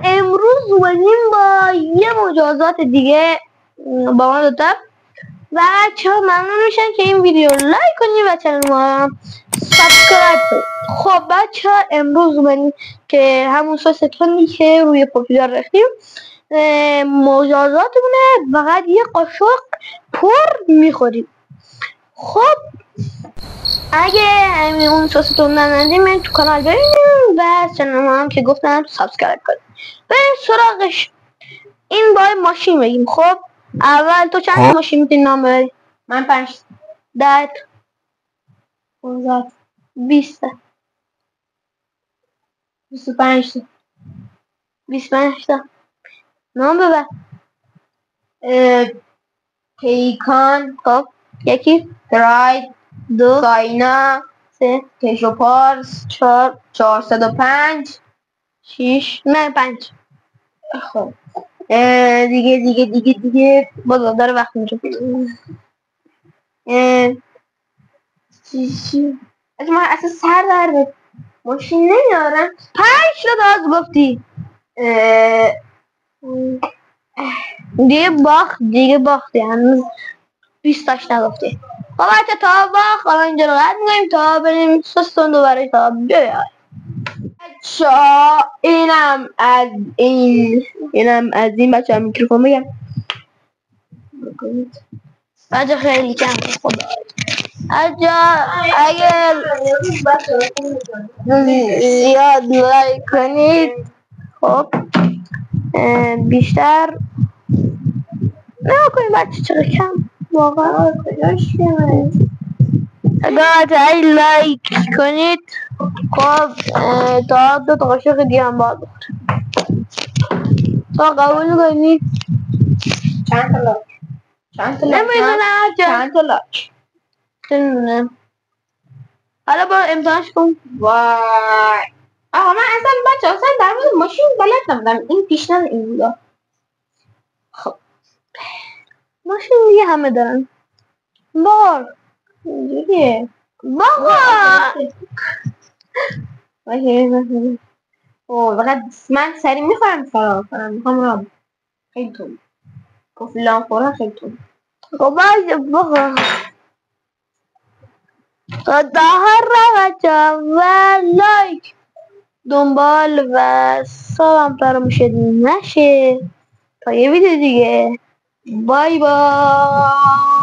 امروز اومدیم با یه مجازات دیگه با ما دوتا و بچه ها ممنون میشن که این ویدیو رو لایک کنید و چنل ما رو سابسکرایب کنید. خب بچه ها امروز اومدیم که همون سس تندی که روی پاپیلار رفتیم مجازاتمونه فقط یه قاشق پر میخوریم. خب اگه اون سس تند ندیدیم تو کانال ببینیم و چنل ما هم که گفتم سابسکرایب کنید. به سراغش این باید ماشین بگیم. خب اول تو چند ماشین میتونی نام ببری؟ من 5 10 15 20 25 25 تا نام ببر. پیکان، خب یکی، تراید، 2 ساینا، 3 کشوپارس، 4 405 6 نه 5. خب دیگه بازا داره وقت میره. چی من اصلا سر درد ماشین نمیارم. 5 تا داز گفتی دیگه باختی هنوز 20 تاش نگفتی. خب بچه تا باخت حالا اینجا رو قد میکنیم تا بریم سستون دوباره تا بیای. اینم از این بچه ها میکروفون بگم بچه خیلی کم. خب اگر زیاد لایک کنید خب بیشتر نه کنید بچه چرا کم واقعا اگر لایک کنید خب تا 2 تا قاشق دیگه هم باید بخوره. تا قبول کنید چند تا لایک نمیدونم چند تا لایک نمیدونم. حالا برو امتحانش کن. وای آقا من اصلا بچه اصلا در مورد ماشین بلد نبودم. این پیشنهاد این بودا. خب ماشین دیگه همه دارن بار اینجوریه بابا فقط من سری میخورم فرار کنم. میخوام را خیلی تون کفلان خورم خیلی تون. خب باشه بخور تا هر بچه و لایک دنبال و سابم فراموش نشه تا یه ویدیو دیگه. بای بای.